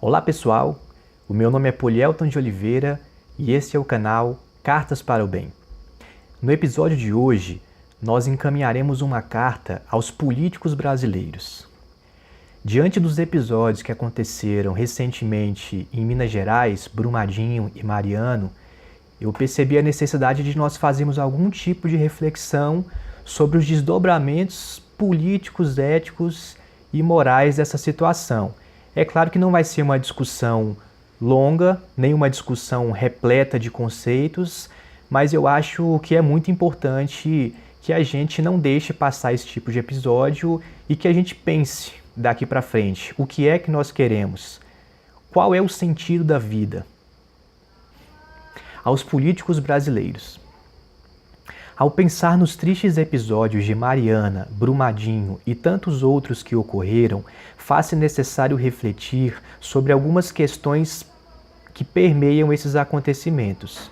Olá pessoal, o meu nome é Polielton de Oliveira e esse é o canal Cartas para o Bem. No episódio de hoje, nós encaminharemos uma carta aos políticos brasileiros. Diante dos episódios que aconteceram recentemente em Minas Gerais, Brumadinho e Mariano, eu percebi a necessidade de nós fazermos algum tipo de reflexão sobre os desdobramentos políticos, éticos e morais dessa situação. É claro que não vai ser uma discussão longa, nem uma discussão repleta de conceitos, mas eu acho que é muito importante que a gente não deixe passar esse tipo de episódio e que a gente pense daqui para frente. O que é que nós queremos? Qual é o sentido da vida? Aos políticos brasileiros. Ao pensar nos tristes episódios de Mariana, Brumadinho e tantos outros que ocorreram, faz-se necessário refletir sobre algumas questões que permeiam esses acontecimentos.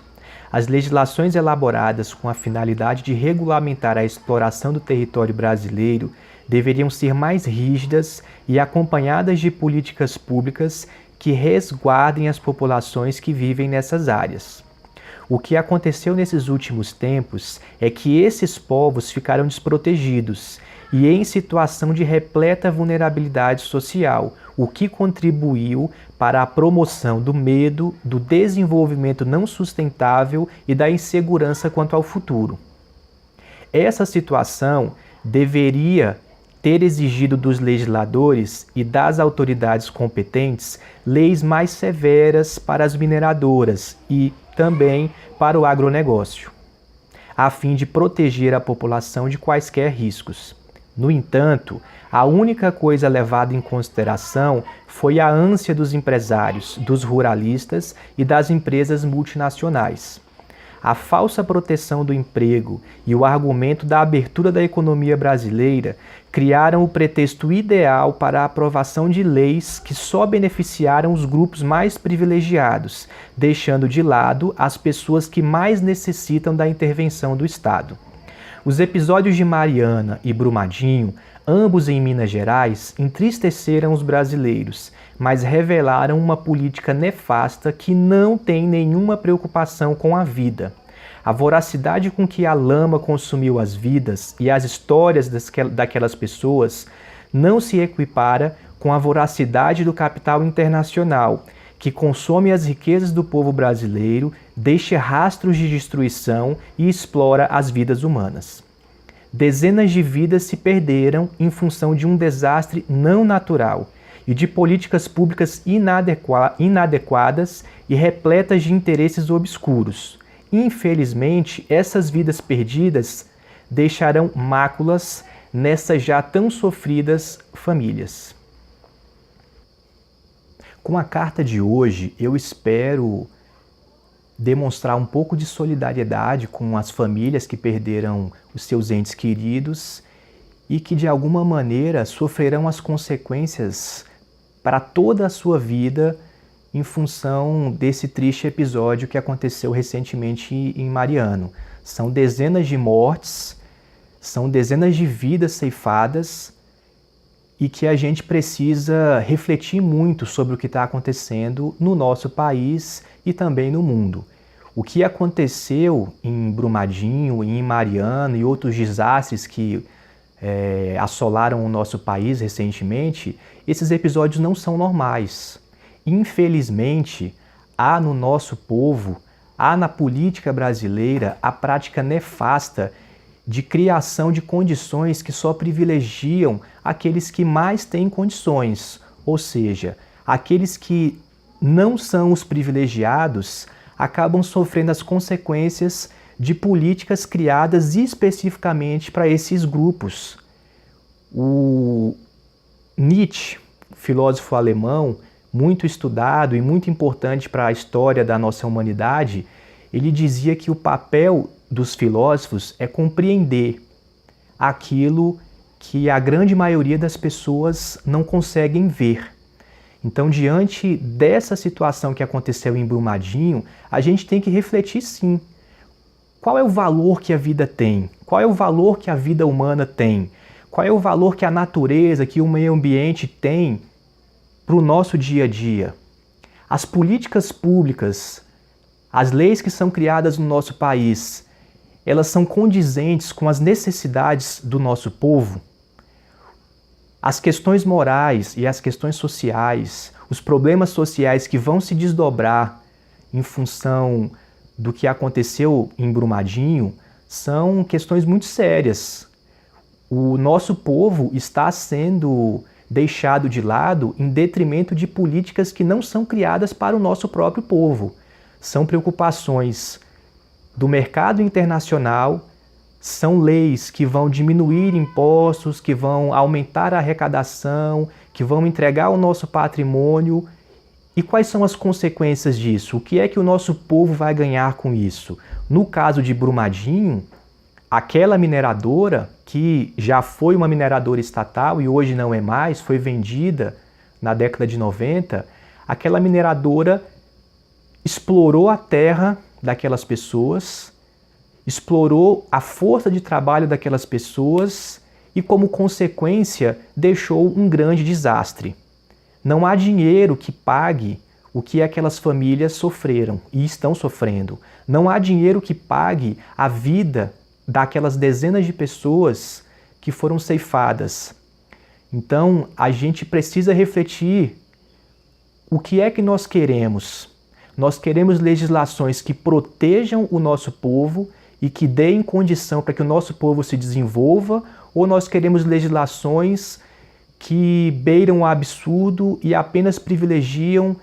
As legislações elaboradas com a finalidade de regulamentar a exploração do território brasileiro deveriam ser mais rígidas e acompanhadas de políticas públicas que resguardem as populações que vivem nessas áreas. O que aconteceu nesses últimos tempos é que esses povos ficaram desprotegidos e em situação de repleta vulnerabilidade social, o que contribuiu para a promoção do medo, do desenvolvimento não sustentável e da insegurança quanto ao futuro. Essa situação deveria ter exigido dos legisladores e das autoridades competentes leis mais severas para as mineradoras e também para o agronegócio, a fim de proteger a população de quaisquer riscos. No entanto, a única coisa levada em consideração foi a ânsia dos empresários, dos ruralistas e das empresas multinacionais. A falsa proteção do emprego e o argumento da abertura da economia brasileira criaram o pretexto ideal para a aprovação de leis que só beneficiaram os grupos mais privilegiados, deixando de lado as pessoas que mais necessitam da intervenção do Estado. Os episódios de Mariana e Brumadinho, ambos em Minas Gerais, entristeceram os brasileiros, mas revelaram uma política nefasta que não tem nenhuma preocupação com a vida. A voracidade com que a lama consumiu as vidas e as histórias daquelas pessoas não se equipara com a voracidade do capital internacional, que consome as riquezas do povo brasileiro, deixa rastros de destruição e explora as vidas humanas. Dezenas de vidas se perderam em função de um desastre não natural e de políticas públicas inadequadas e repletas de interesses obscuros. Infelizmente, essas vidas perdidas deixarão máculas nessas já tão sofridas famílias. Com a carta de hoje, eu espero demonstrar um pouco de solidariedade com as famílias que perderam os seus entes queridos e que de alguma maneira sofrerão as consequências para toda a sua vida em função desse triste episódio que aconteceu recentemente em Mariano. São dezenas de mortes, são dezenas de vidas ceifadas e que a gente precisa refletir muito sobre o que está acontecendo no nosso país e também no mundo. O que aconteceu em Brumadinho, em Mariano e outros desastres que assolaram o nosso país recentemente, esses episódios não são normais. Infelizmente, há no nosso povo, há na política brasileira a prática nefasta de criação de condições que só privilegiam aqueles que mais têm condições, ou seja, aqueles que não são os privilegiados acabam sofrendo as consequências de políticas criadas especificamente para esses grupos. O Nietzsche, filósofo alemão, muito estudado e muito importante para a história da nossa humanidade, ele dizia que o papel dos filósofos é compreender aquilo que a grande maioria das pessoas não conseguem ver. Então, diante dessa situação que aconteceu em Brumadinho, a gente tem que refletir sim. Qual é o valor que a vida tem? Qual é o valor que a vida humana tem? Qual é o valor que a natureza, que o meio ambiente tem para o nosso dia a dia? As políticas públicas, as leis que são criadas no nosso país, elas são condizentes com as necessidades do nosso povo? As questões morais e as questões sociais, os problemas sociais que vão se desdobrar em função do que aconteceu em Brumadinho, são questões muito sérias. O nosso povo está sendo deixado de lado em detrimento de políticas que não são criadas para o nosso próprio povo. São preocupações do mercado internacional, são leis que vão diminuir impostos, que vão aumentar a arrecadação, que vão entregar o nosso patrimônio. E quais são as consequências disso? O que é que o nosso povo vai ganhar com isso? No caso de Brumadinho, aquela mineradora, que já foi uma mineradora estatal e hoje não é mais, foi vendida na década de 90, aquela mineradora explorou a terra daquelas pessoas, explorou a força de trabalho daquelas pessoas e, como consequência, deixou um grande desastre. Não há dinheiro que pague o que aquelas famílias sofreram e estão sofrendo. Não há dinheiro que pague a vida daquelas dezenas de pessoas que foram ceifadas. Então, a gente precisa refletir o que é que nós queremos. Nós queremos legislações que protejam o nosso povo e que deem condição para que o nosso povo se desenvolva, ou nós queremos legislações que beiram o absurdo e apenas privilegiam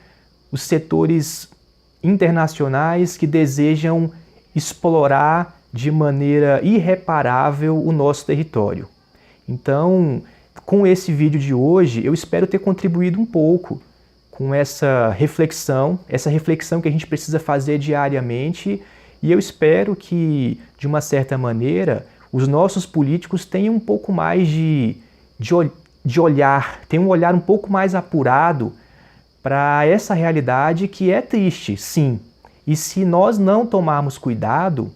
os setores internacionais que desejam explorar de maneira irreparável o nosso território. Então, com esse vídeo de hoje, eu espero ter contribuído um pouco com essa reflexão que a gente precisa fazer diariamente, e eu espero que, de uma certa maneira, os nossos políticos tenham um pouco mais de olhar, tenham um olhar um pouco mais apurado para essa realidade que é triste, sim. E se nós não tomarmos cuidado,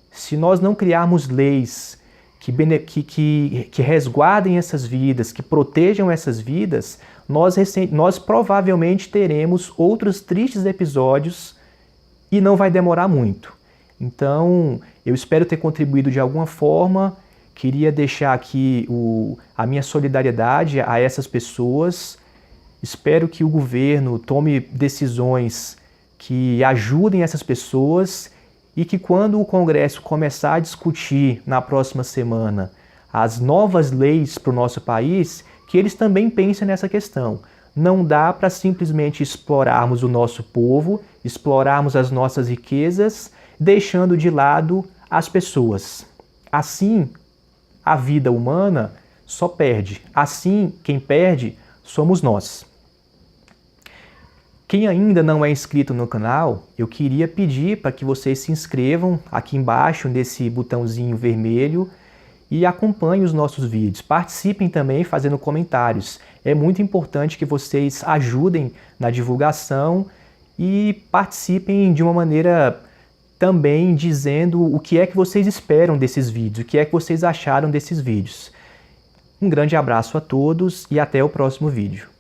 se nós não criarmos leis que resguardem essas vidas, que protejam essas vidas, nós provavelmente teremos outros tristes episódios e não vai demorar muito. Então, eu espero ter contribuído de alguma forma. Queria deixar aqui a minha solidariedade a essas pessoas. Espero que o governo tome decisões que ajudem essas pessoas e que, quando o Congresso começar a discutir na próxima semana as novas leis para o nosso país, que eles também pensem nessa questão. Não dá para simplesmente explorarmos o nosso povo, explorarmos as nossas riquezas, deixando de lado as pessoas. Assim, a vida humana só perde. Assim, quem perde somos nós. Quem ainda não é inscrito no canal, eu queria pedir para que vocês se inscrevam aqui embaixo nesse botãozinho vermelho e acompanhem os nossos vídeos. Participem também fazendo comentários. É muito importante que vocês ajudem na divulgação e participem de uma maneira também dizendo o que é que vocês esperam desses vídeos, o que é que vocês acharam desses vídeos. Um grande abraço a todos e até o próximo vídeo.